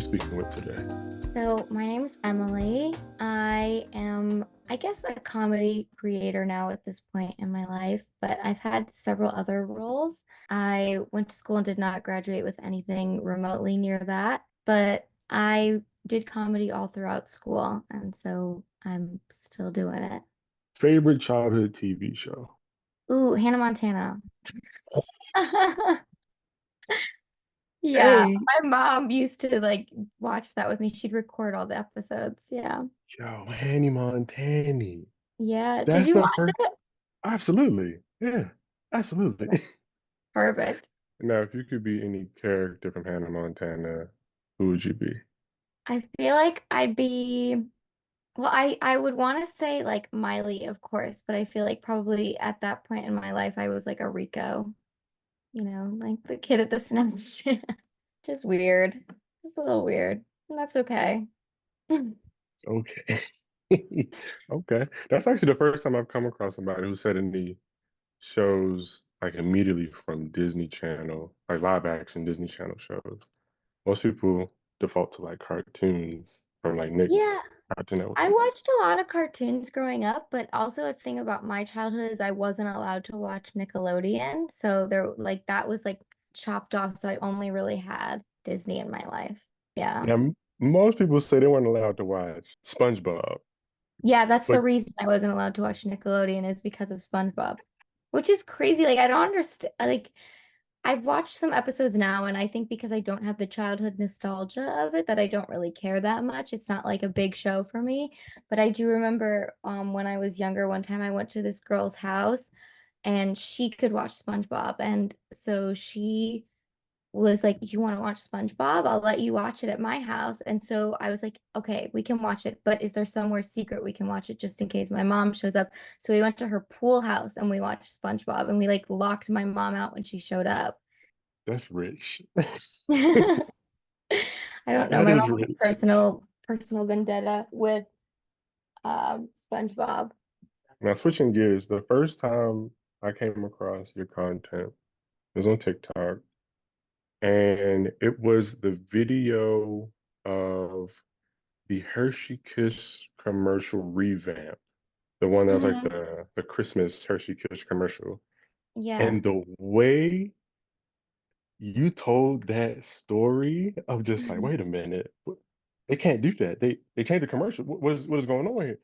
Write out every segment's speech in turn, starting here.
speaking with today? So my name is Emily. I am, I guess, a comedy creator now at this point in my life, but I've had several other roles. I went to school and did not graduate with anything remotely near that, but I did comedy all throughout school, and so I'm still doing it. Favorite childhood TV show? Ooh, Hannah Montana. Yeah, Hey, my mom used to like watch that with me. She'd record all the episodes. Yeah. yo, Hanny Montani. Yeah. Did That's you the watch first. it? Absolutely. Yeah, absolutely. Perfect. Now, if you could be any character from Hannah Montana, who would you be? I feel like I'd be, well, I would want to say like Miley, of course, but I feel like probably at that point in my life I was like a Rico, like the kid at the snacks. Just weird. Just a little weird. And that's okay. Okay. Okay. That's actually the first time I've come across somebody who said any shows like immediately from Disney Channel, like live action Disney Channel shows. Most people default to like cartoons from like Nick Yeah, Cartoon Network. I watched a lot of cartoons growing up, but also a thing about my childhood is I wasn't allowed to watch Nickelodeon. So there like that was like chopped off. So I only really had Disney in my life. Yeah. Yeah, most people say they weren't allowed to watch SpongeBob, Yeah, that's the but reason I wasn't allowed to watch Nickelodeon is because of SpongeBob, which is crazy. Like I don't understand. Like I've watched some episodes now, and I think because I don't have the childhood nostalgia of it, that I don't really care that much. It's not like a big show for me. But I do remember when I was younger, one time I went to this girl's house and she could watch SpongeBob. And so she was like, "Do you want to watch SpongeBob? I'll let you watch it at my house." And so I was like, "Okay, we can watch it, but is there somewhere secret we can watch it just in case my mom shows up?" So we went to her pool house and we watched SpongeBob and we like locked my mom out when she showed up. that's rich. I don't know. That My mom is has rich. personal vendetta with SpongeBob. Now, switching gears, the first time I came across your content was on TikTok, and it was the video of the Hershey Kiss commercial revamp, the one that was like Hmm. the Christmas Hershey Kiss commercial. Yeah. And the way you told that story of just like, wait a minute, they can't do that. They changed the commercial. What is going on here?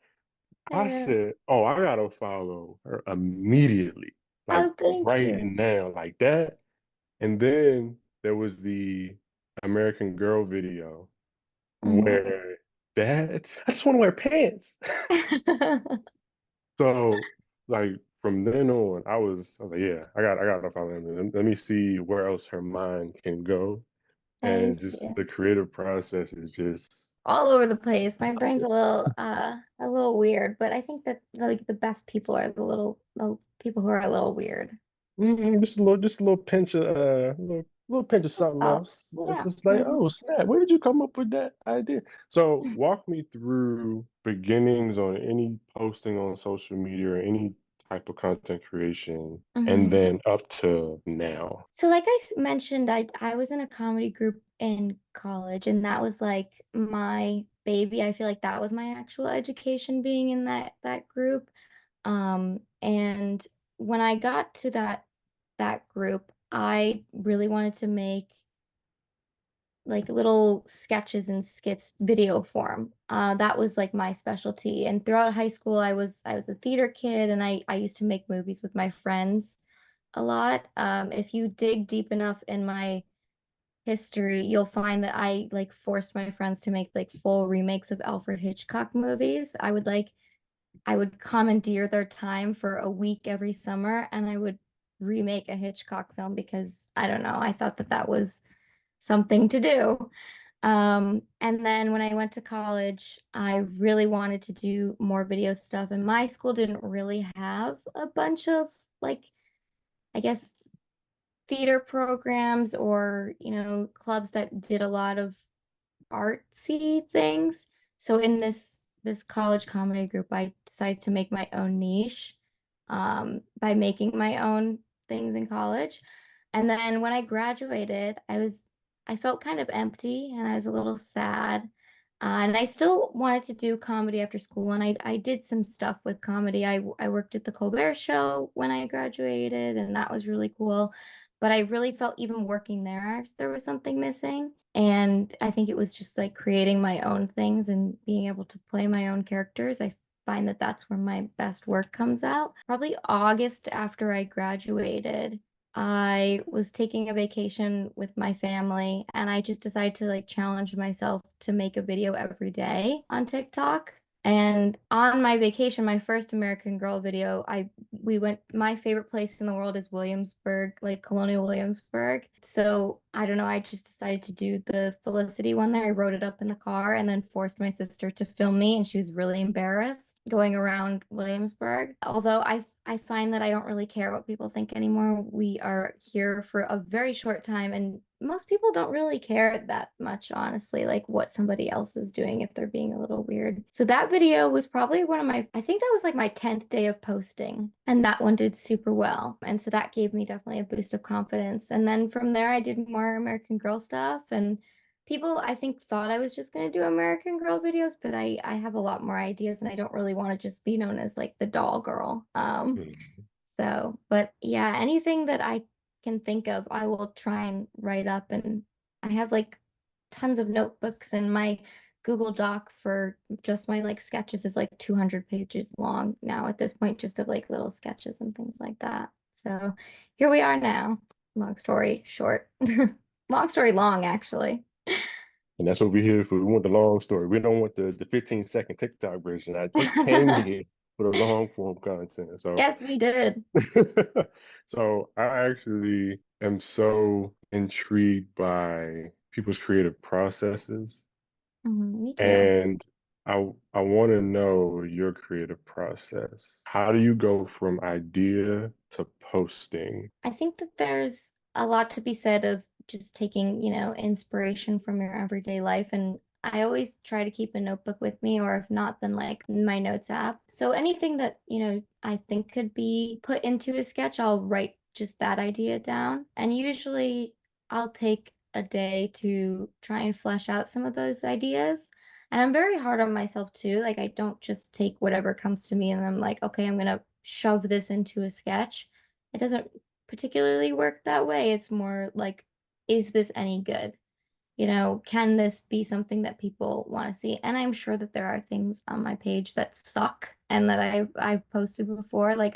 I Yeah. said, oh, I gotta follow her immediately, like Oh, thank right you. now, like that. And then there was the American Girl video Hmm. where I just want to wear pants. So like from then on, I was like, yeah, I gotta follow him. Let me see where else her mind can go. And Thank just you. the creative process is just All over the place. My brain's a little weird, but I think that like the best people are the people who are a little weird. just a little pinch of little pinch of something Oh, else. It's yeah. just like, Mhm. oh snap, where did you come up with that idea? So walk me through beginnings on any posting on social media or any type of content creation, and Mhm. then up to now. So like mentioned, I was in a comedy group in college, and that was like my baby. I feel like that was my actual education being in that group. And when I got to that group, I really wanted to make like little sketches and skits video form. That was like my specialty. And throughout high school, I was a theater kid, and I used to make movies with my friends a lot. If you dig deep enough in my history, you'll find that I like forced my friends to make like full remakes of Alfred Hitchcock movies. I would commandeer their time for a week every summer, and I would remake a Hitchcock film because I don't know, I thought that that was something to do. And then when I went to college, I really wanted to do more video stuff, and my school didn't really have a bunch of like, I guess, theater programs or, clubs that did a lot of artsy things. So in this college comedy group, I decided to make my own niche by making my own things in college. And then when I graduated, I was I felt kind of empty and I was a little sad. And I still wanted to do comedy after school, and I did some stuff with comedy. I worked at the Colbert Show when I graduated, and that was really cool. But I really felt even working there was something missing. And I think it was just like creating my own things and being able to play my own characters. I find that that's where my best work comes out. Probably August after I graduated, I was taking a vacation with my family and I just decided to like challenge myself to make a video every day on TikTok. And on my vacation, my first American Girl video, we went, my favorite place in the world is Williamsburg, like Colonial Williamsburg. So I don't know, I just decided to do the Felicity one there. I wrote it up in the car and then forced my sister to film me, and she was really embarrassed going around Williamsburg. Although I find that I don't really care what people think anymore. We are here for a very short time, and most people don't really care that much, honestly, like what somebody else is doing if they're being a little weird. So that video was probably one of my, I think that was like my 10th day of posting, and that one did super well. And so that gave me definitely a boost of confidence. And then from there, I did more American Girl stuff, and people I think thought I was just going to do American Girl videos, but I have a lot more ideas and I don't really want to just be known as like the doll girl. Mhm. So, but yeah, anything that I can think of, I will try and write up. And I have like tons of notebooks, and my Google Doc for just my like sketches is like 200 pages long now at this point, just of like little sketches and things like that. So here we are now. Long story short. Long story long, actually. And that's what we're here for. We want the long story. We don't want the 15-second TikTok version. We came here for the long form content. So Yes, we did. so I actually am so intrigued by people's creative processes, Me too. and I want to know your creative process. How do you go from idea to posting? I think that there's a lot to be said of just taking, inspiration from your everyday life. And I always try to keep a notebook with me, or if not, then like my notes app. So anything that, I think could be put into a sketch, I'll write just that idea down. And usually I'll take a day to try and flesh out some of those ideas. And I'm very hard on myself too. Like I don't just take whatever comes to me and I'm like, okay, I'm gonna shove this into a sketch. It doesn't particularly work that way. It's more like, is this any good? Can this be something that people want to see? And I'm sure that there are things on my page that suck and that I've posted before. Like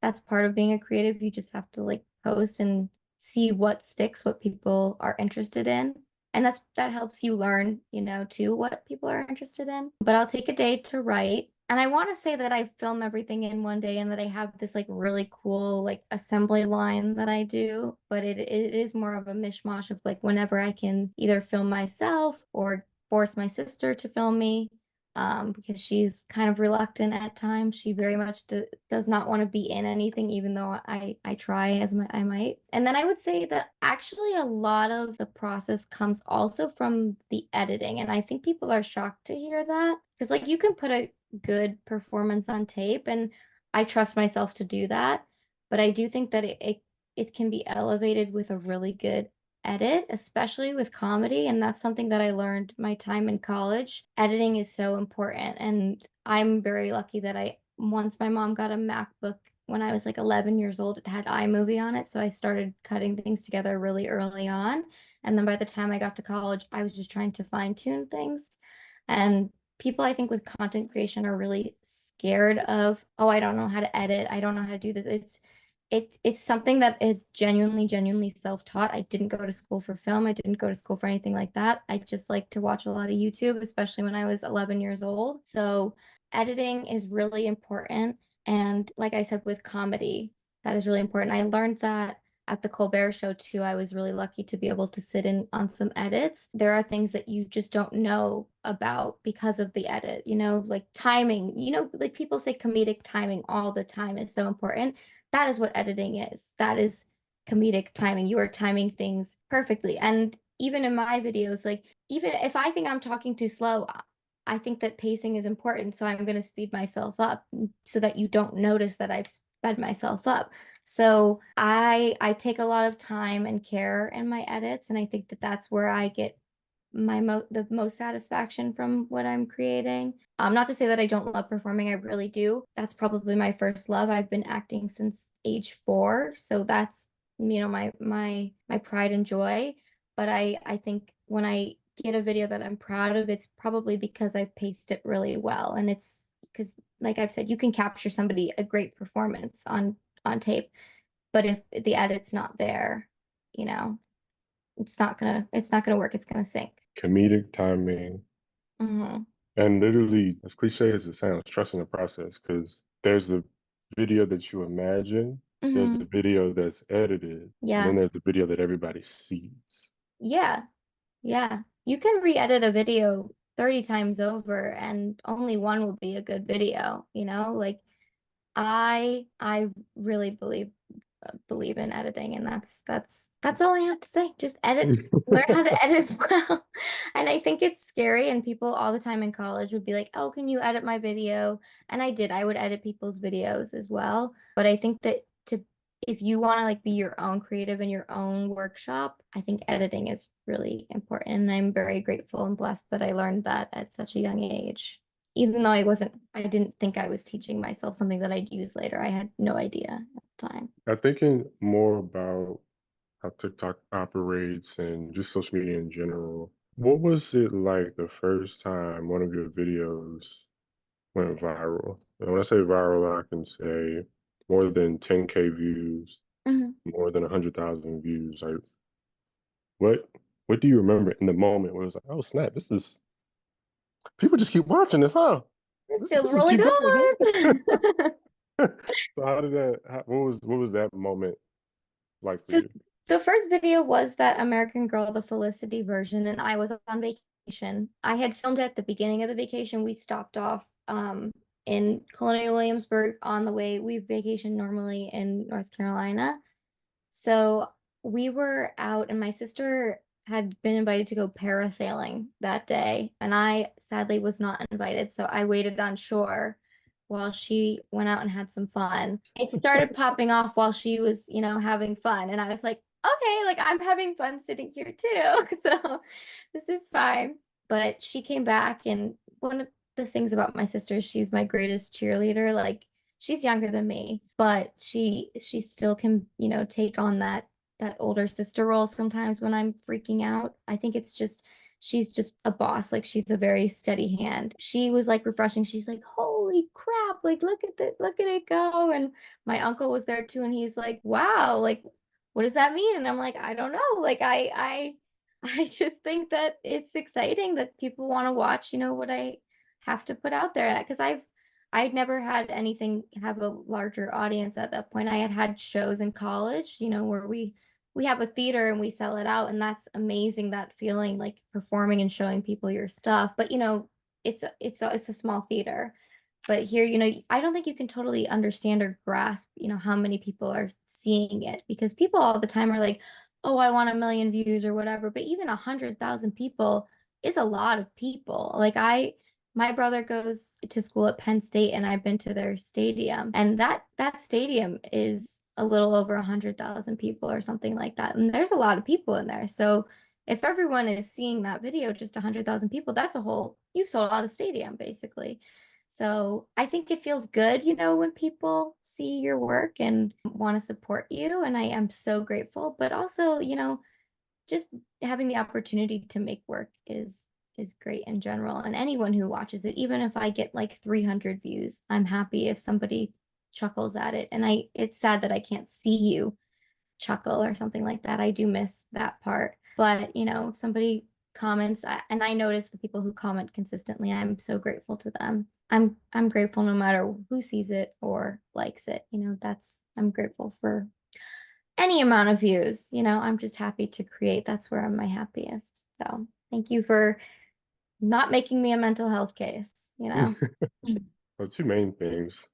that's part of being a creative. You just have to like post and see what sticks, what people are interested in. And that helps you learn, too, what people are interested in. But I'll take a day to write. And I want to say that I film everything in one day and that I have this like really cool like assembly line that I do, but it is more of a mishmash of like whenever I can either film myself or force my sister to film me, because she's kind of reluctant at times. She very much does not want to be in anything, even though I try I might. And then I would say that actually a lot of the process comes also from the editing. And I think people are shocked to hear that because like you can put a good performance on tape, and I trust myself to do that. But I do think that it can be elevated with a really good edit, especially with comedy. And that's something that I learned my time in college. Editing is so important. And I'm very lucky that once my mom got a MacBook when I was like 11 years old, it had iMovie on it. So I started cutting things together really early on. And then by the time I got to college, I was just trying to fine tune things. And people, I think, with content creation are really scared of, oh, I don't know how to edit. I don't know how to do this. It's something that is genuinely self-taught. I didn't go to school for film. I didn't go to school for anything like that. I just like to watch a lot of YouTube, especially when I was 11 years old. So editing is really important. And like I said, with comedy, that is really important. I learned that at the Colbert Show too. I was really lucky to be able to sit in on some edits. There are things that you just don't know about because of the edit, like timing. Like people say comedic timing all the time is so important. That is what editing is. That is comedic timing. You are timing things perfectly. And even in my videos, like even if I think I'm talking too slow, I think that pacing is important. So I'm going to speed myself up so that you don't notice that I've sped myself up. So I take a lot of time and care in my edits, and I think that that's where I get the most satisfaction from what I'm creating. Not to say that I don't love performing, I really do. That's probably my first love. I've been acting since age 4, so that's my pride and joy. But I think when I get a video that I'm proud of, it's probably because I paced it really well, and it's because, like I've said, you can capture somebody a great performance on tape, but if the edit's not there, you know, it's not gonna work. It's gonna sink. Comedic timing, Hmm. and literally, as cliche as it sounds, trusting the process. Because there's the video that you imagine, there's the Hmm. video that's edited, and then Yeah. there's the video that everybody sees. Yeah. Yeah. You can re-edit a video 30 times over and only one will be a good video, you know? Like I really believe in editing, and that's all I have to say. Just edit, learn how to edit well. And I think it's scary, and people all the time in college would be like, "Oh, can you edit my video?" And I did. I would edit people's videos as well. But I think that to if you want to like be your own creative in your own workshop, I think editing is really important. And I'm very grateful and blessed that I learned that at such a young age. Even though I didn't think I was teaching myself something that I'd use later. I had no idea at the time. I'm thinking more about how TikTok operates and just social media in general. What was it like the first time one of your videos went viral? And when I say viral, I can say more than 10K views, Mhm. more than 100,000 views. Like, what what do you remember in the moment where it was like, oh snap, this is people just keep watching this, huh? This This feels is really keep going, good. huh? So how did that? What was that moment like for So you? the first video was that American Girl, the Felicity version, and I was on vacation. I had filmed at the beginning of the vacation. We stopped off in Colonial Williamsburg on the way. We vacation normally in North Carolina. So we were out, and my sister had been invited to go parasailing that day, and I sadly was not invited. So I waited on shore while she went out and had some fun. It started popping off while she was, having fun. And I was like, okay, like I'm having fun sitting here too. So this is fine. But she came back, and one of the things about my sister is she's my greatest cheerleader. Like, she's younger than me, but she still can, take on that older sister role sometimes when I'm freaking out. I think it's just she's just a boss. Like, she's a very steady hand. She was like refreshing. She's like, "Holy crap, like look at it go." And my uncle was there too, and he's like, "Wow, like what does that mean?" And I'm like, "I don't know. Like I just think that it's exciting that people want to watch, what I have to put out there, because I'd never had anything have a larger audience at that point. I had had shows in college, where we have a theater and we sell it out, and that's amazing, that feeling like performing and showing people your stuff. But it's a small theater. But here, I don't think you can totally understand or grasp, how many people are seeing it, because people all the time are like, "Oh, I want 1 million views or whatever." But even 100,000 people is a lot of people. Like, my brother goes to school at Penn State, and I've been to their stadium, and that stadium is a little over 100,000 people or something like that. And there's a lot of people in there. So if everyone is seeing that video, just 100,000 people, you've sold out a stadium basically. So I think it feels good, when people see your work and want to support you. And I am so grateful. But also, just having the opportunity to make work is great in general. And anyone who watches it, even if I get like 300 views, I'm happy if somebody chuckles at it. And it's sad that I can't see you chuckle or something like that. I do miss that part. But, if somebody comments, and I notice the people who comment consistently, I'm so grateful to them. I'm grateful no matter who sees it or likes it. I'm grateful for any amount of views. I'm just happy to create. That's where I'm my happiest. So thank you for not making me a mental health case. Well, two main things.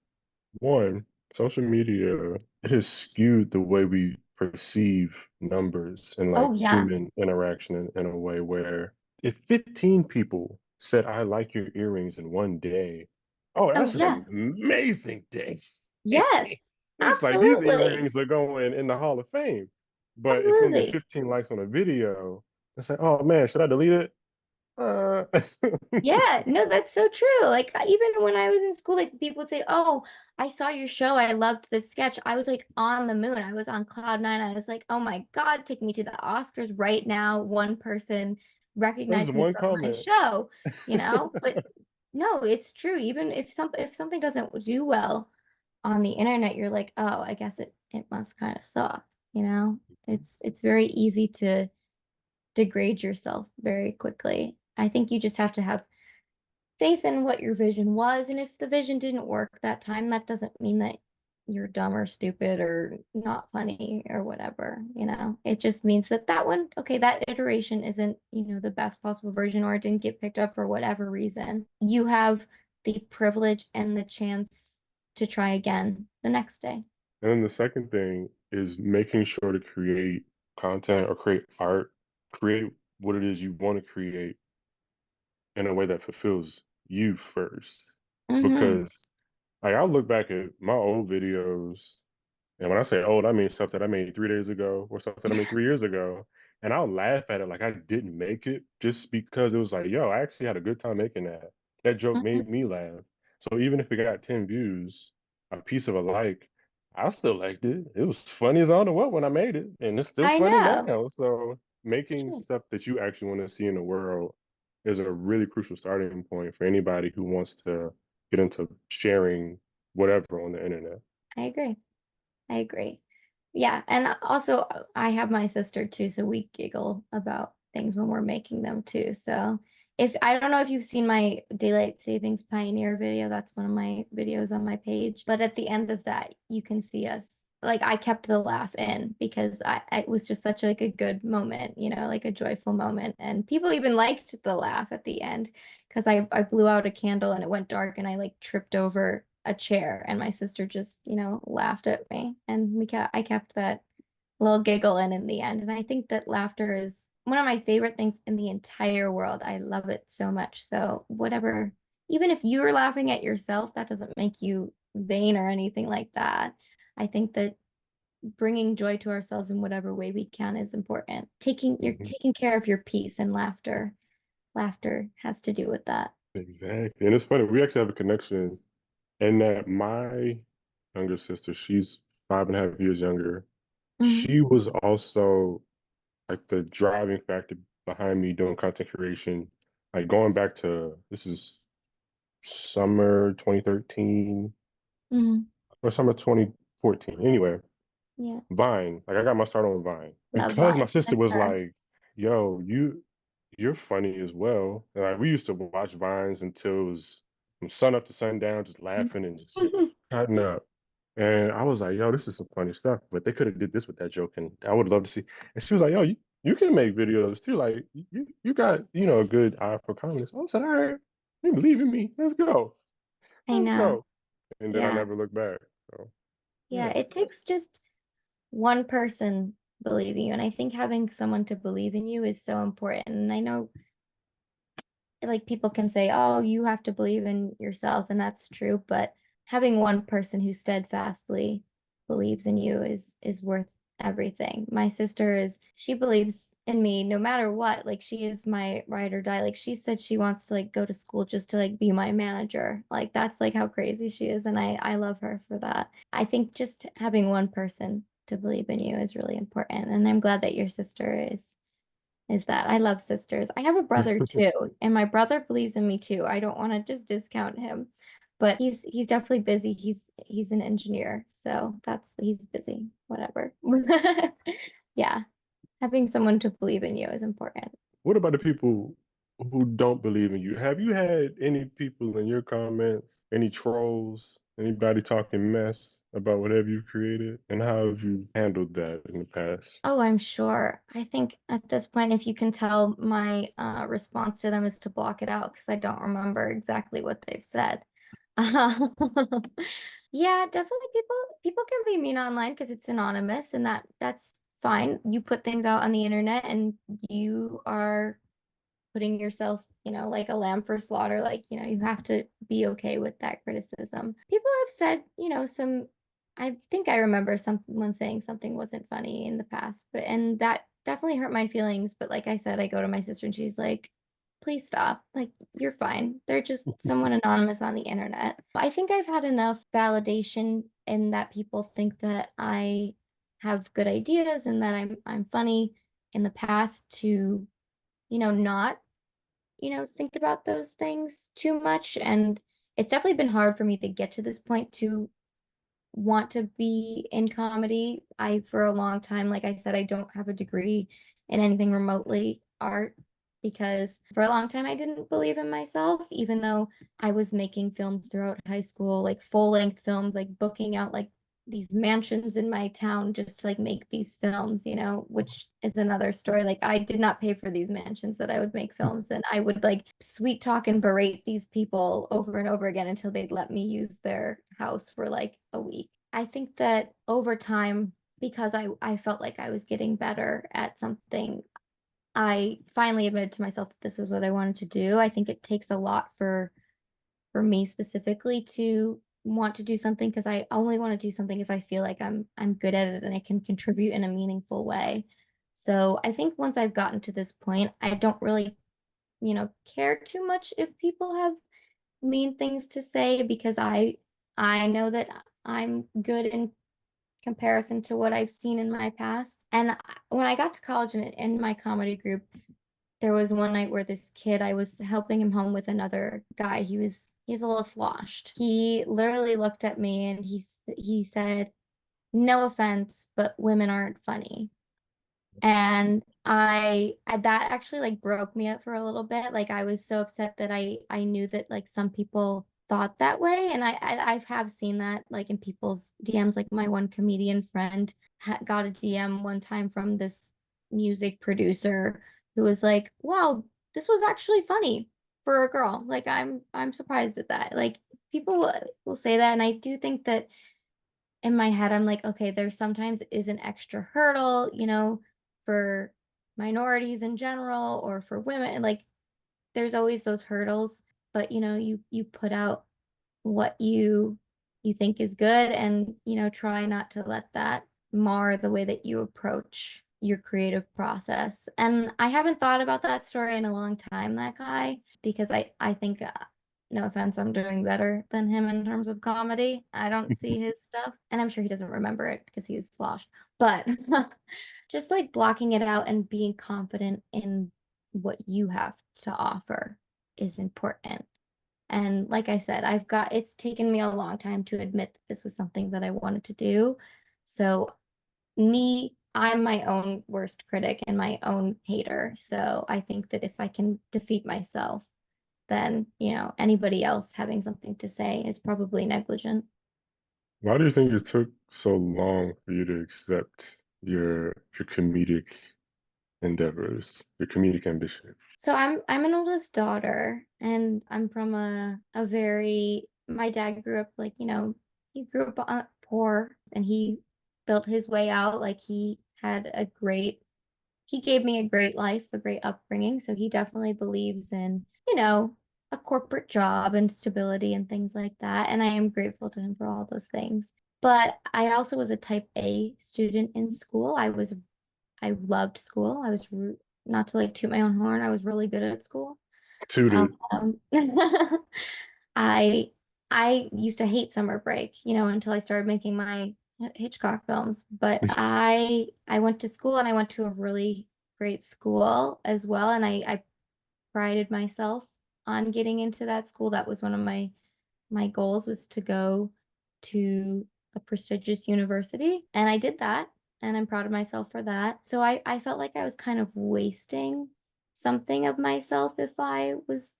One, social media, it has skewed the way we perceive numbers and Oh like yeah. human interaction in a way where if 15 people said, I like your earrings in one day, oh, Oh that's an yeah. amazing day. Yes. It's like these Absolutely. earrings are going in the Hall of Fame. But if you only get Absolutely. 15 likes on a video, it's like, oh man, should I delete it? Uh, Yeah, no, that's so true. Like even when I was in school, like people would say, "Oh, I saw your show. I loved this sketch." I was like on the moon. I was on cloud nine. I was like, "Oh my God, take me to the Oscars right now." One person there's recognized me one from my comment. show, But no, it's true. Even if something doesn't do well on the internet, you're like, "Oh, I guess it must kind of suck." It's very easy to degrade yourself very quickly. I think you just have to have faith in what your vision was. And if the vision didn't work that time, that doesn't mean that you're dumb or stupid or not funny or whatever. It just means that that one, okay, that iteration isn't, the best possible version or it didn't get picked up for whatever reason. You have the privilege and the chance to try again the next day. And then the second thing is making sure to create content or create art, create what it is you want to create in a way that fulfills you first. Mm-hmm. Because like I'll look back at my old videos, and when I say old, I mean stuff that I made 3 days ago or stuff that I made 3 years ago. And I'll laugh at it like I didn't make it just because it was like, yo, I actually had a good time making that. That joke Mm-hmm. made me laugh. So even if it got 10 views, a piece of a like, I still liked it. It was funny as I don't know what when I made it. And it's still I funny know. now. So It's making true. stuff that you actually want to see in the world is a really crucial starting point for anybody who wants to get into sharing whatever on the internet. I agree. I agree. Yeah, and also I have my sister too, so we giggle about things when we're making them too. So if I don't know if you've seen my daylight savings pioneer video, that's one of my videos on my page. But at the end of that, you can see us. Like I kept the laugh in because it was just such like a good moment, like a joyful moment. And people even liked the laugh at the end because I blew out a candle and it went dark and I like tripped over a chair and my sister just, laughed at me and I kept that little giggle in the end. And I think that laughter is one of my favorite things in the entire world. I love it so much. So whatever, even if you are laughing at yourself, that doesn't make you vain or anything like that. I think that bringing joy to ourselves in whatever way we can is important. You're Mhm. taking care of your peace and laughter has to do with that. Exactly. And it's funny, we actually have a connection in that my younger sister, she's 5.5 years younger. Mhm. She was also like the driving factor behind me doing content creation. Like going back to this is summer 2013 Mhm. or summer 2014. Anyway, Yeah. Vine. Like I got my start on Vine Love because my Vine. sister Yes, was sir. like, "Yo, you're funny as well." And like we used to watch Vines until it was from sun up to sundown, just laughing and just cutting up. And I was like, "Yo, this is some funny stuff." But they could have did this with that joke, and I would love to see. And she was like, "Yo, you can make videos too. Like you got a good eye for comedy." So I said, "All right, you believe in me? Let's go, I let's know. go." And then I Yeah. never looked back. So Yeah. yeah. It takes just one person believing you. And I think having someone to believe in you is so important. And I know like people can say, "Oh, you have to believe in yourself," and that's true, but having one person who steadfastly believes in you is worth everything. My sister she believes in me no matter what. Like she is my ride or die. Like she said she wants to like go to school just to like be my manager. Like that's like how crazy she is and I love her for that. I think just having one person to believe in you is really important and I'm glad that your sister is that I love sisters. I have a brother too, and my brother believes in me too. I don't want to just discount him, but he's definitely busy. He's an engineer, so he's busy. Whatever. Yeah, having someone to believe in you is important. What about the people who don't believe in you? Have you had any people in your comments, any trolls, anybody talking mess about whatever you've created? And how have you handled that in the past? Oh, I'm sure. I think at this point, if you can tell, my response to them is to block it out because I don't remember exactly what they've said. Yeah, definitely people can be mean online because it's anonymous and that's fine. You put things out on the internet and you are putting yourself, like a lamb for slaughter. Like, you have to be okay with that criticism. People have said, some I think I remember someone saying something wasn't funny in the past, but and that definitely hurt my feelings. But like I said, I go to my sister and she's like, please stop. Like, you're fine. They're just someone anonymous on the internet. I think I've had enough validation in that people think that I have good ideas and that I'm funny in the past to, not, think about those things too much. And it's definitely been hard for me to get to this point to want to be in comedy. For a long time, like I said, I don't have a degree in anything remotely art because for a long time I didn't believe in myself, even though I was making films throughout high school, like full-length films, like booking out like these mansions in my town just to like make these films, which is another story. Like I did not pay for these mansions that I would make films and I would like sweet talk and berate these people over and over again until they'd let me use their house for like a week. I think that over time, because I felt like I was getting better at something, I finally admitted to myself that this was what I wanted to do. I think it takes a lot for me specifically to want to do something because I only want to do something if I feel like I'm good at it and I can contribute in a meaningful way. So I think once I've gotten to this point, I don't really, care too much if people have mean things to say because I know that I'm good in comparison to what I've seen in my past. And when I got to college and in my comedy group, there was one night where this kid, I was helping him home with another guy. He's a little sloshed. He literally looked at me and he said, "No offense, but women aren't funny." And that actually like broke me up for a little bit. Like I was so upset that I knew that like some people thought that way. And I have seen that like in people's DMs. Like my one comedian friend got a DM one time from this music producer who was like, "Wow, this was actually funny for a girl." Like I'm surprised at that. Like people will say that, and I do think that in my head, I'm like, okay, there sometimes is an extra hurdle, for minorities in general or for women. Like, there's always those hurdles, but you put out what you think is good and, try not to let that mar the way that you approach your creative process. And I haven't thought about that story in a long time, that guy, because I think no offense, I'm doing better than him in terms of comedy. I don't see his stuff, and I'm sure he doesn't remember it because he was sloshed. But just like blocking it out and being confident in what you have to offer is important. And like I said, it's taken me a long time to admit that this was something that I wanted to do. So I'm my own worst critic and my own hater. So I think that if I can defeat myself, then, anybody else having something to say is probably negligent. Why do you think it took so long for you to accept your comedic endeavors, your comedic ambition? So I'm an oldest daughter and I'm from a very my dad grew up like, he grew up poor and he built his way out like he gave me a great life, a great upbringing. So he definitely believes in, a corporate job and stability and things like that. And I am grateful to him for all those things. But I also was a type A student in school. I loved school. Not to like toot my own horn, I was really good at school. Tutored. Um, I I used to hate summer break, until I started making my Hitchcock films. But I went to school and I went to a really great school as well. And I prided myself on getting into that school. That was one of my goals was to go to a prestigious university. And I did that. And I'm proud of myself for that. So I felt like I was kind of wasting something of myself if I was,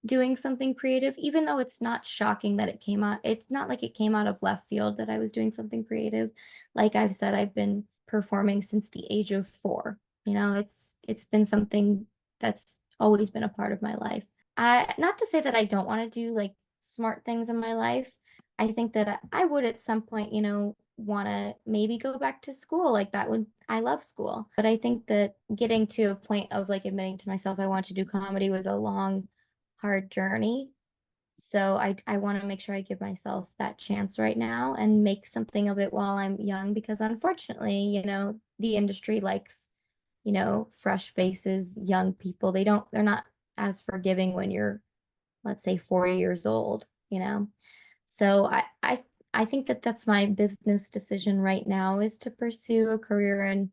doing something creative, even though it's not shocking that it's not like it came out of left field that I was doing something creative. Like I've said, I've been performing since the age of 4. It's been something that's always been a part of my life. Not to say that I don't want to do like smart things in my life. I think that I would at some point, want to maybe go back to school. I love school. But I think that getting to a point of like admitting to myself I want to do comedy was a long, hard journey. So I want to make sure I give myself that chance right now and make something of it while I'm young, because unfortunately, the industry likes, fresh faces, young people. They're not as forgiving when you're, let's say, 40 years old. So I think that that's my business decision right now, is to pursue a career in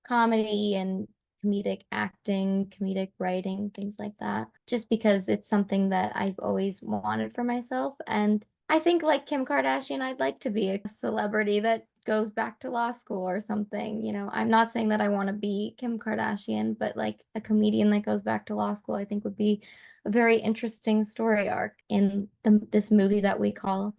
comedy and comedic acting, comedic writing, things like that, just because it's something that I've always wanted for myself. And I think, like Kim Kardashian, I'd like to be a celebrity that goes back to law school or something. I'm not saying that I want to be Kim Kardashian, but like a comedian that goes back to law school, I think would be a very interesting story arc in this movie that we call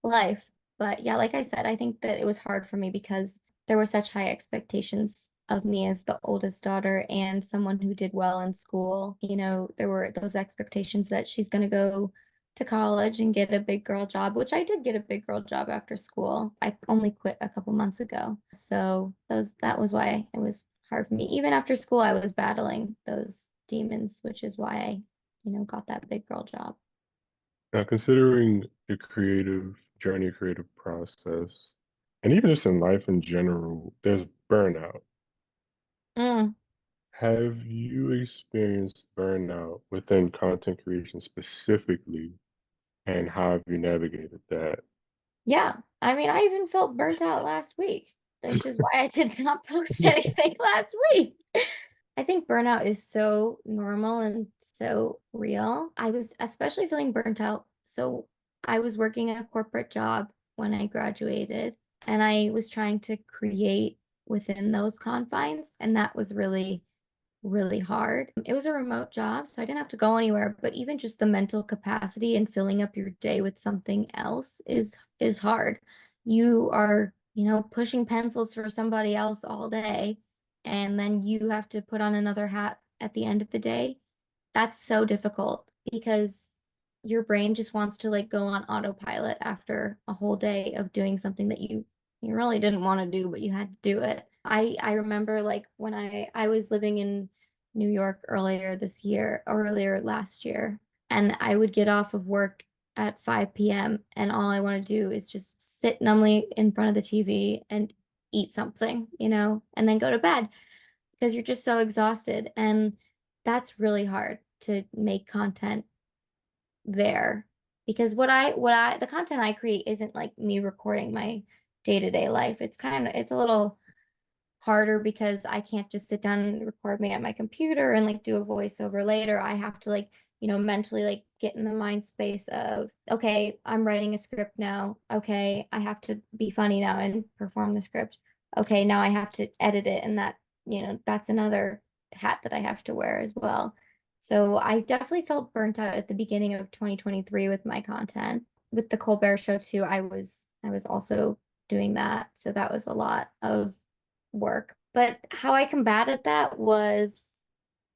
life. But yeah, like I said, I think that it was hard for me because there were such high expectations of me as the oldest daughter and someone who did well in school. There were those expectations that she's going to go to college and get a big girl job, which I did get a big girl job after school. I only quit a couple months ago. So that was why it was hard for me. Even after school, I was battling those demons, which is why I got that big girl job. Now, considering your creative journey, creative process, and even just in life in general, there's burnout. Mm. Have you experienced burnout within content creation specifically, and how have you navigated that? Yeah. I mean, I even felt burnt out last week, which is why I did not post anything last week. I think burnout is so normal and so real. I was especially feeling burnt out. So I was working a corporate job when I graduated, and I was trying to create within those confines. And that was really really hard. It was a remote job, so I didn't have to go anywhere, but even just the mental capacity and filling up your day with something else is hard. You are, pushing pencils for somebody else all day, and then you have to put on another hat at the end of the day. That's so difficult because your brain just wants to like go on autopilot after a whole day of doing something that you really didn't want to do, but you had to do it. I remember like when I was living in New York earlier last year, and I would get off of work at 5 p.m. and all I want to do is just sit numbly in front of the TV and eat something, and then go to bed because you're just so exhausted. And that's really hard to make content there, because the content I create isn't like me recording my day-to-day life. It's a little harder because I can't just sit down and record me at my computer and like do a voiceover later. I have to like, mentally like get in the mind space of, okay, I'm writing a script now. Okay, I have to be funny now and perform the script. Okay, now I have to edit it, and that's another hat that I have to wear as well. So I definitely felt burnt out at the beginning of 2023 with my content. With the Colbert Show too, I was also doing that. So that was a lot of work. But how I combated that was,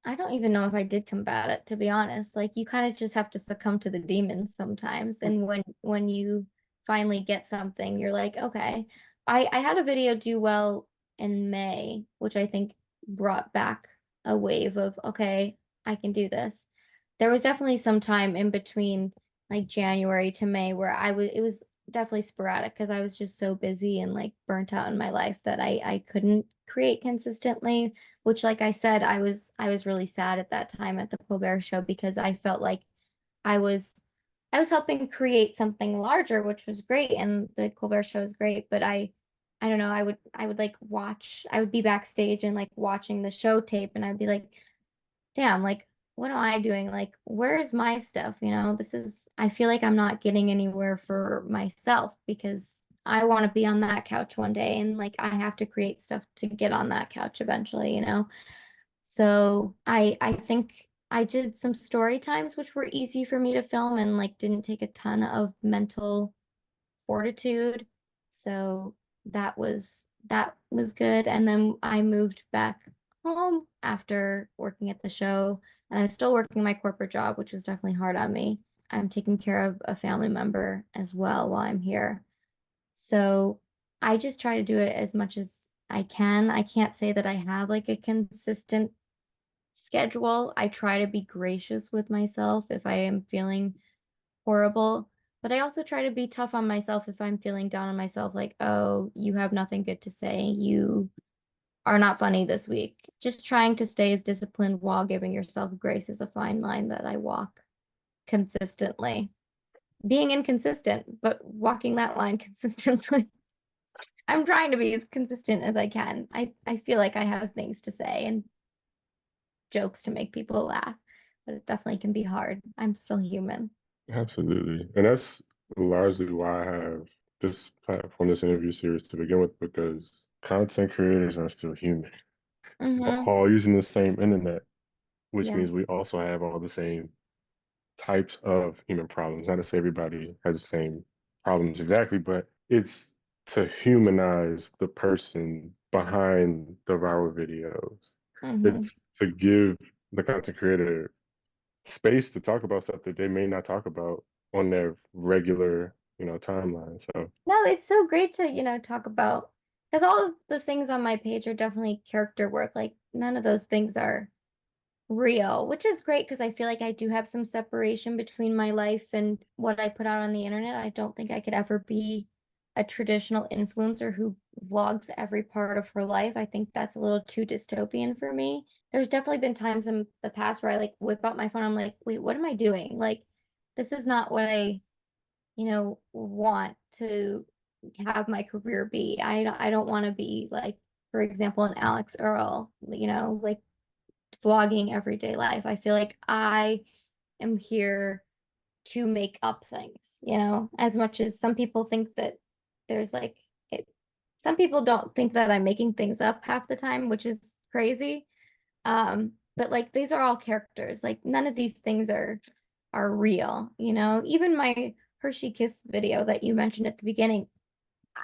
I don't even know if I did combat it, to be honest. Like, you kind of just have to succumb to the demons sometimes. And when you finally get something, you're like, okay. I had a video do well in May, which I think brought back a wave of, okay, I can do this. There was definitely some time in between like January to May where it was definitely sporadic because I was just so busy and like burnt out in my life that I couldn't create consistently, which, like I said, I was really sad at that time at the Colbert Show because I felt like I was I was helping create something larger, which was great, and the Colbert Show is great, but I don't know, I would like watch, I would be backstage and like watching the show tape, and I'd be like, damn, like, what am I doing? Like, where's my stuff? I feel like I'm not getting anywhere for myself because I want to be on that couch one day, and like I have to create stuff to get on that couch eventually. So I think I did some story times which were easy for me to film and like didn't take a ton of mental fortitude. So that was good. And then I moved back home after working at the show, and I was still working my corporate job, which was definitely hard on me. I'm taking care of a family member as well while I'm here. So I just try to do it as much as I can. I can't say that I have like a consistent schedule. I try to be gracious with myself if I am feeling horrible. But I also try to be tough on myself if I'm feeling down on myself, like, oh, you have nothing good to say. You are not funny this week. Just trying to stay as disciplined while giving yourself grace is a fine line that I walk consistently. Being inconsistent, but walking that line consistently. I'm trying to be as consistent as I can. I feel like I have things to say and jokes to make people laugh, but it definitely can be hard. I'm still human. Absolutely. And that's largely why I have this platform, this interview series to begin with, because content creators are still human. We're Mm-hmm. all using the same internet, which Yeah. means we also have all the same types of human problems. Not to say everybody has the same problems exactly, but it's to humanize the person behind the viral videos. Mm-hmm. It's to give the content creator space to talk about stuff that they may not talk about on their regular, timeline. So, No, it's so great to, talk about because all of the things on my page are definitely character work. Like none of those things are real, which is great because I feel like I do have some separation between my life and what I put out on the internet. I don't think I could ever be a traditional influencer who vlogs every part of her life. I think that's a little too dystopian for me. There's definitely been times in the past where I like whip out my phone. I'm like, wait, what am I doing? Like, this is not what I, want to have my career be. I don't want to be like, for example, an Alex Earl, like vlogging everyday life. I feel like I am here to make up things, as much as some people think that there's like it, some people don't think that I'm making things up half the time, which is crazy. But like these are all characters. Like none of these things are real, Even my Hershey Kiss video that you mentioned at the beginning,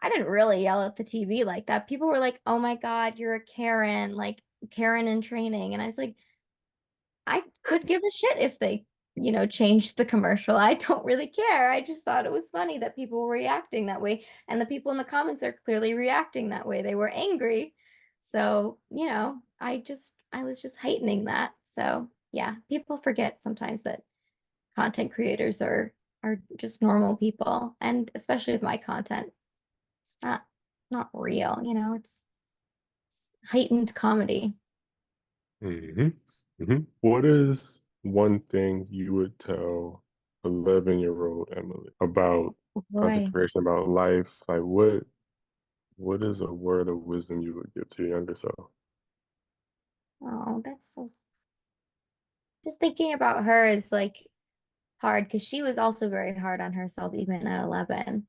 I didn't really yell at the TV like that. People were like, "Oh my God, you're a Karen, like Karen in training." And I was like, I could give a shit if they, changed the commercial. I don't really care. I just thought it was funny that people were reacting that way. And the people in the comments are clearly reacting that way. They were angry. So, I was just heightening that. So, yeah, people forget sometimes that content creators are just normal people. And especially with my content, it's not real, it's heightened comedy. hmm what is one thing you would tell 11-year-old Emily about Oh, content boy. creation, about life? Like, what is a word of wisdom you would give to your younger self? Oh, just thinking about her is like hard because she was also very hard on herself even at 11.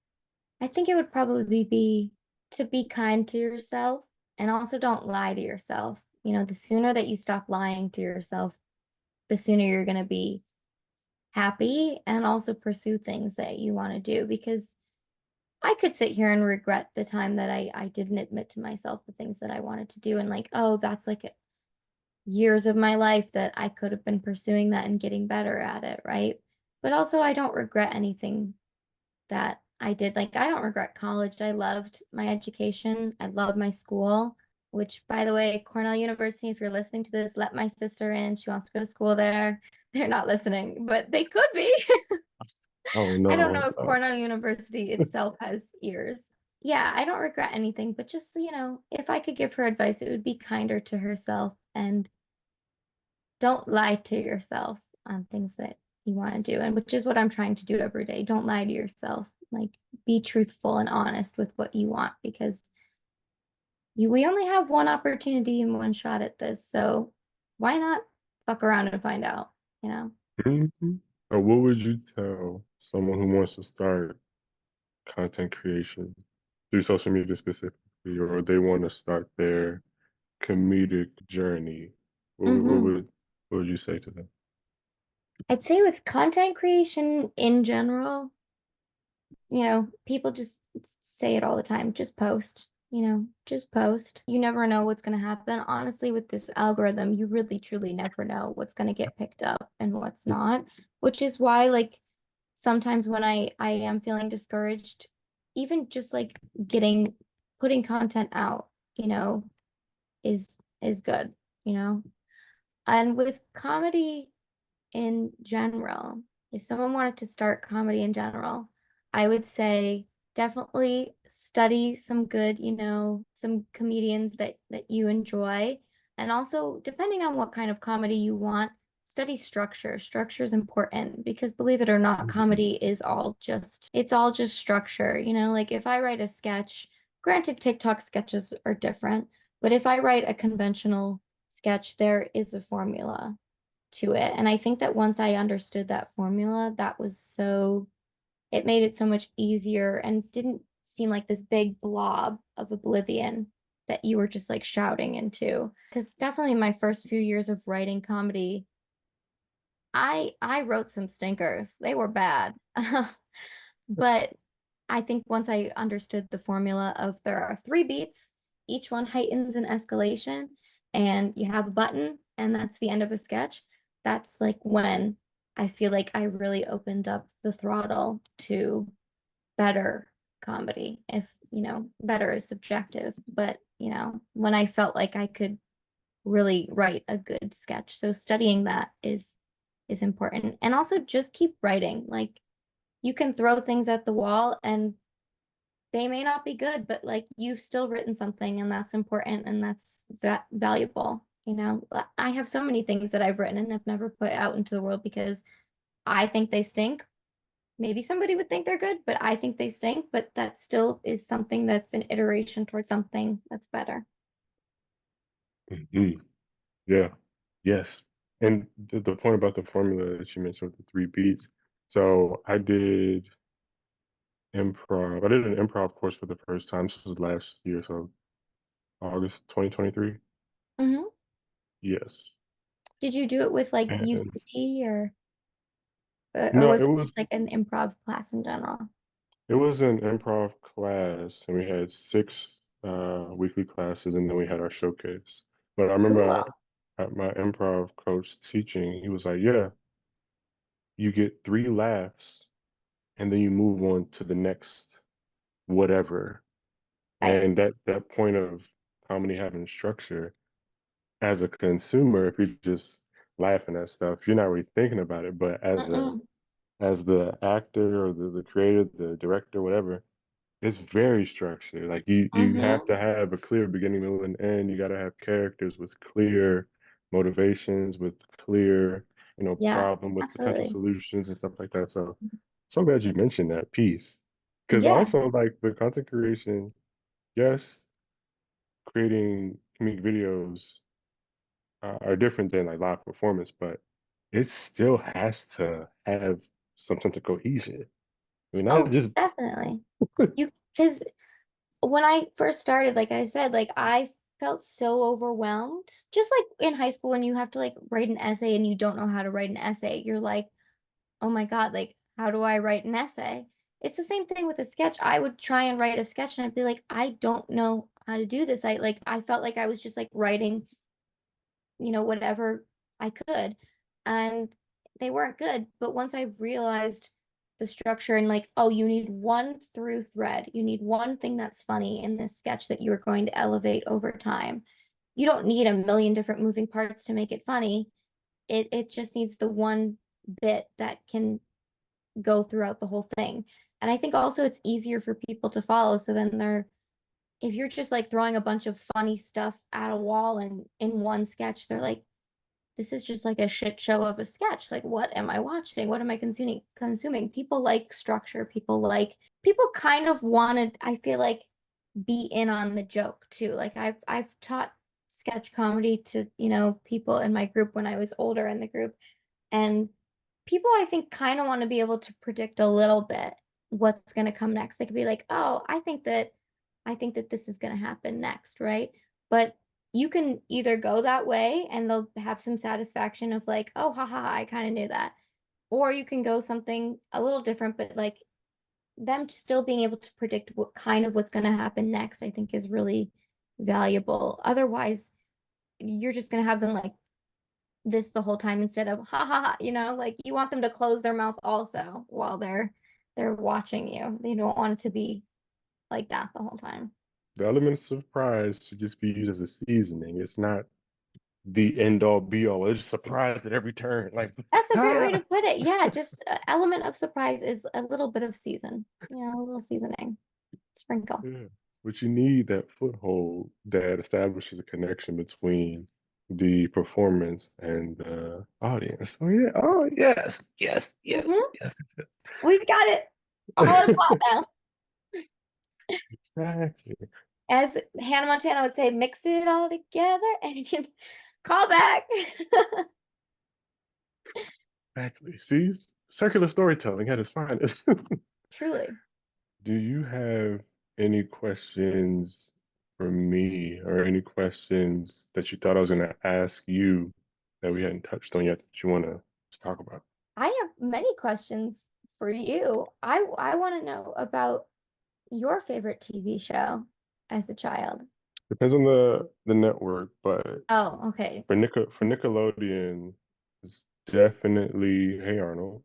I think it would probably be to be kind to yourself and also don't lie to yourself. The sooner that you stop lying to yourself, the sooner you're going to be happy and also pursue things that you want to do because I could sit here and regret the time that I didn't admit to myself the things that I wanted to do and like, oh, that's like years of my life that I could have been pursuing that and getting better at it, right? But also, I don't regret anything that I did. Like, I don't regret college. I loved my education. I loved my school, which, by the way, Cornell University, if you're listening to this, let my sister in. She wants to go to school there. They're not listening, but they could be. Oh I don't no. know if Cornell University itself has ears. Yeah, I don't regret anything, but just, if I could give her advice, it would be kinder to herself and don't lie to yourself on things that you want to do, and which is what I'm trying to do every day. Don't lie to yourself. Like be truthful and honest with what you want because we only have one opportunity and one shot at this. So why not fuck around and find out, you know? Mhm. Or what would you tell someone who wants to start content creation through social media specifically, or they want to start their comedic journey? Hmm. What would you say to them? I'd say with content creation in general, people just say it all the time. Just post, just post. You never know what's going to happen. Honestly, with this algorithm, you really truly never know what's going to get picked up and what's not, which is why like sometimes when I am feeling discouraged, even just like getting putting content out, is good. And with comedy in general, if someone wanted to start comedy in general, I would say definitely study some good, some comedians that you enjoy. And also, depending on what kind of comedy you want, study structure. Structure is important because believe it or not, Mhm. comedy is all just structure. Like if I write a sketch, granted TikTok sketches are different, but if I write a conventional sketch, there is a formula to it. And I think that once I understood that formula, it made it so much easier and didn't seem like this big blob of oblivion that you were just like shouting into. Because definitely my first few years of writing comedy, I wrote some stinkers. They were bad. But I think once I understood the formula of there are three beats, each one heightens an escalation, and you have a button, and that's the end of a sketch. That's like when I feel like I really opened up the throttle to better comedy. If, better is subjective, but, when I felt like I could really write a good sketch. So studying that is important. And also just keep writing. Like you can throw things at the wall and they may not be good, but like you've still written something and that's important and that's valuable. I have so many things that I've written and have never put out into the world because I think they stink. Maybe somebody would think they're good, but I think they stink. But that still is something that's an iteration towards something that's better. Mhm. Yeah. Yes. And the point about the formula that you mentioned with the three beats. So I did an improv course for the first time. This was last year, so August 2023. Hmm. Yes. Did you do it with like And UCB or no, was it just like an improv class in general? it was an improv class, and we had six weekly classes, and then we had our showcase. But I remember Cool. at my improv coach teaching, he was like, "Yeah, you get three laughs, and then you move on to the next whatever." Right. And that point of comedy having structure, as a consumer, if you're just laughing at stuff, you're not really thinking about it. But Mm-mm. as the actor or the creator, the director, whatever, it's very structured. Like you have Mm-hmm. to have a clear beginning, middle, and end. You got to have characters with clear motivations, with clear, Yeah, problem, with potential absolutely. solutions and stuff like that. So so glad you mentioned that piece. Because Yeah. also like the content creation, yes, creating comedic videos are different than like live performance, but it still has to have some sense of cohesion. I mean, not Oh, just definitely. Because when I first started, like I said, like I felt so overwhelmed. Just like in high school when you have to like write an essay and you don't know how to write an essay, you're like, oh my God, like how do I write an essay? It's the same thing with a sketch. I would try and write a sketch and I'd be like, I don't know how to do this. I felt like I was just like writing, whatever I could. And they weren't good. But once I realized the structure and like, oh, you need one through thread, you need one thing that's funny in this sketch that you're going to elevate over time. You don't need a million different moving parts to make it funny. It just needs the one bit that can go throughout the whole thing. And I think also it's easier for people to follow. So then if you're just like throwing a bunch of funny stuff at a wall and in one sketch, they're like, this is just like a shit show of a sketch. Like, what am I watching? What am I consuming? People like structure. People kind of wanted, I feel like, be in on the joke too. Like I've taught sketch comedy to, people in my group when I was older in the group. And people I think kind of want to be able to predict a little bit what's going to come next. They could be like, "Oh, I think that this is going to happen next," right? But you can either go that way and they'll have some satisfaction of like, "Oh, haha, I kind of knew that." Or you can go something a little different, but like them still being able to predict what's going to happen next, I think is really valuable. Otherwise, you're just going to have them like this the whole time instead of ha ha ha, like you want them to close their mouth also while they're watching you. They don't want it to be like that the whole time. the element of surprise should just be used as a seasoning. It's not the end all be all. It's just surprised at every turn. Like, That's a great way ah, to put it. Yeah, just a element of surprise is a little bit of season, a little seasoning, sprinkle. yeah. But you need that foothold that establishes a connection between the performance and the audience. Oh yeah. Oh yes. Yes. Yes. Hmm. Yes. We've got it all in a Yes. pot now. Exactly. As Hannah Montana would say, mix it all together and you can call back. Exactly. See, circular storytelling at its finest. Truly. Do you have any questions for me or any questions that you thought I was going to ask you that we hadn't touched on yet that you want to talk about? I have many questions for you. I want to know about your favorite TV show as a child. Depends on the network, but Oh, okay. for Nickelodeon, it's definitely Hey Arnold.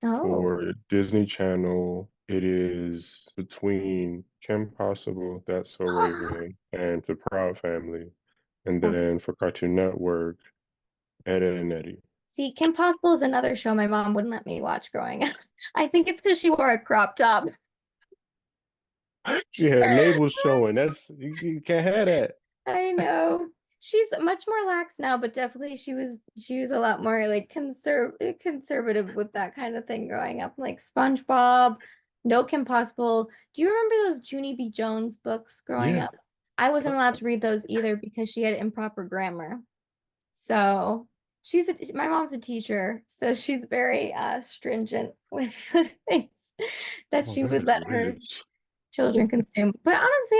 Oh, For Disney Channel, it is between Kim Possible, That's So Raven, and The Proud Family. And oh, then for Cartoon Network, Ed, Edd and Eddie. see, Kim Possible is another show my mom wouldn't let me watch growing up. I think it's because she wore a crop top. She had navel showing. You can't have that. I know. She's much more lax now, but definitely she was a lot more like conservative with that kind of thing growing up. Like SpongeBob, No Kim Possible. Do you remember those Junie B. Jones books growing Yeah. up? I wasn't allowed to read those either because she had improper grammar. So my mom's a teacher, so she's very stringent with the things that Oh, she that would is let her rich. children consume. But honestly,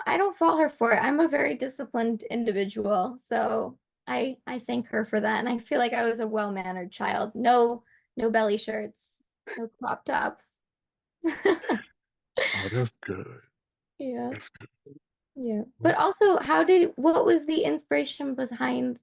I don't fault her for it. I'm a very disciplined individual, so I thank her for that. And I feel like I was a well-mannered child. No belly shirts, no crop tops. Oh, that's good. Yeah, That's good. yeah. But also, what was the inspiration behind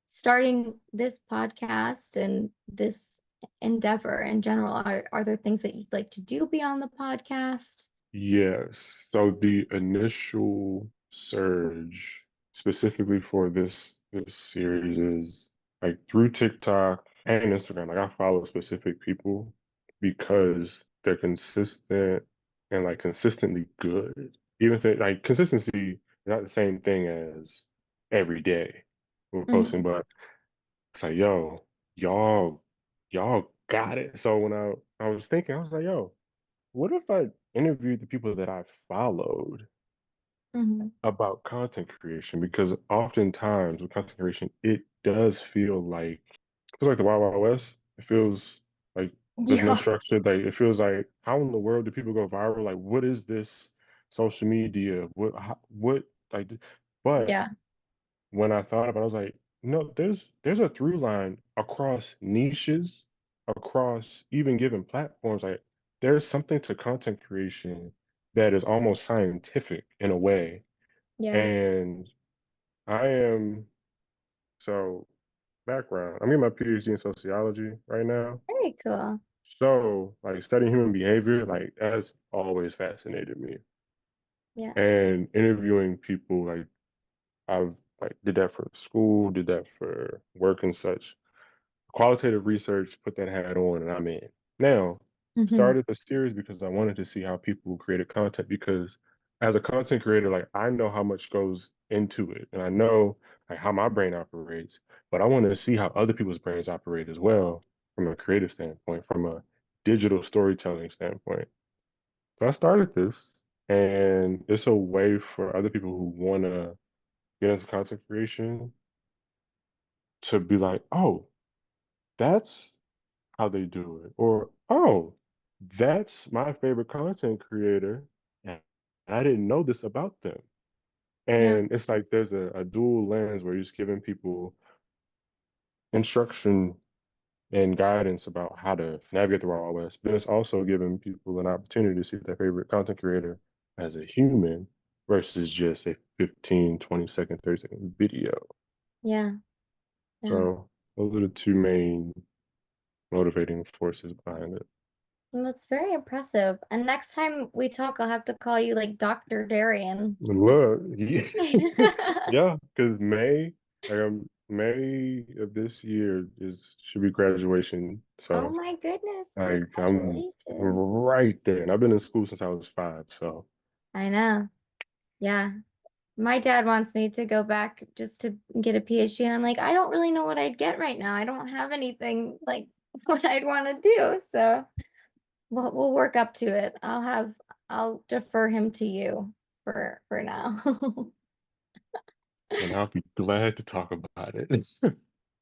starting this podcast and this endeavor in general? Are there things that you'd like to do beyond the podcast? Yes. So the initial surge specifically for this series is like through TikTok and Instagram. Like I follow specific people because they're consistent and like consistently good. Even if like consistency is not the same thing as every day we're posting, Mhm. but it's like, yo, y'all, y'all got it. So when I was thinking, I was like, yo, what if I interviewed the people that I followed Mhm. about content creation? Because oftentimes with content creation, it does feels like the Wild Wild West. It feels like there's no Yeah. structure. Like it feels like how in the world do people go viral? Like what is this social media? What like? But Yeah. when I thought about it, I was like, no, there's a through line across niches, across even given platforms. Like there's something to content creation that is almost scientific in a way. Yeah. And I am so background. I'm getting my PhD in sociology right now. Very cool. So like studying human behavior, like that's always fascinated me. Yeah. And interviewing people like I've like did that for school, did that for work and such. Qualitative research, put that hat on, and I'm in. Now, Hmm. started the series because I wanted to see how people created content because as a content creator, like I know how much goes into it and I know like how my brain operates, but I want to see how other people's brains operate as well from a creative standpoint, from a digital storytelling standpoint. So I started this and it's a way for other people who want to get into content creation to be like, oh, that's how they do it. Or, oh, that's my favorite content creator. And I didn't know this about them. Yeah. And it's like there's a dual lens where you're just giving people instruction and guidance about how to navigate the Wild West. But it's also giving people an opportunity to see their favorite content creator as a human versus just a 15, 20-second, 30-second video. Yeah. Yeah. So those are the two main motivating forces behind it. Well, that's very impressive. And next time we talk, I'll have to call you like Dr. Darian. Look, yeah, yeah, because May. May of this year is should be graduation. Oh So my goodness, I'm congratulations. right there. And I've been in school since I was 5. So I know. Yeah. My dad wants me to go back just to get a PhD, and I'm like, I don't really know what I'd get right now. I don't have anything like what I'd want to do. So we'll work up to it. I'll defer him to you for now. and I'll be glad to talk about it. Yep,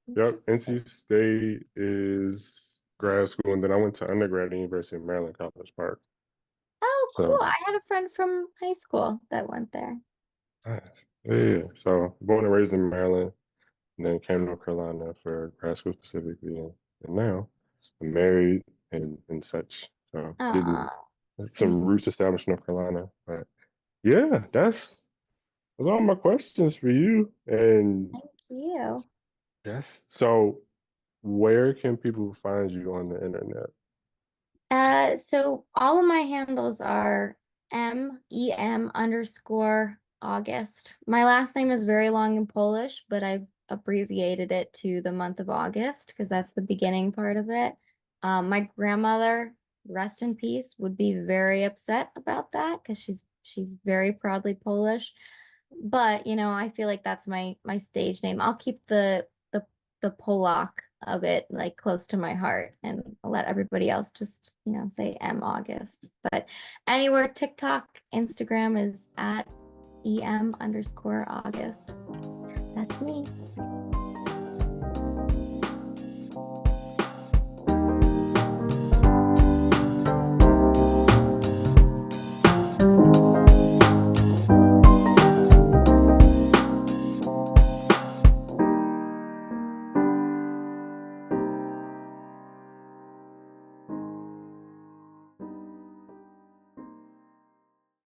Interesting. NC State is grad school, and then I went to undergrad at the University of Maryland, College Park. Oh, cool. So, I had a friend from high school that went there. nice. Yeah. So, born and raised in Maryland, and then came to North Carolina for grad school specifically, and now I'm married and such. So, getting Oh, some roots established in North Carolina. But yeah, those are all my questions for you. And thank you. that's so. Where can people find you on the internet? So all of my handles are MEM underscore August. My last name is very long in Polish, but I've abbreviated it to the month of August because that's the beginning part of it. My grandmother, rest in peace, would be very upset about that because she's very proudly Polish. But I feel like that's my stage name. I'll keep the Polak of it like close to my heart and I'll let everybody else just, say M August. But anywhere TikTok, Instagram is at EM underscore August. That's me.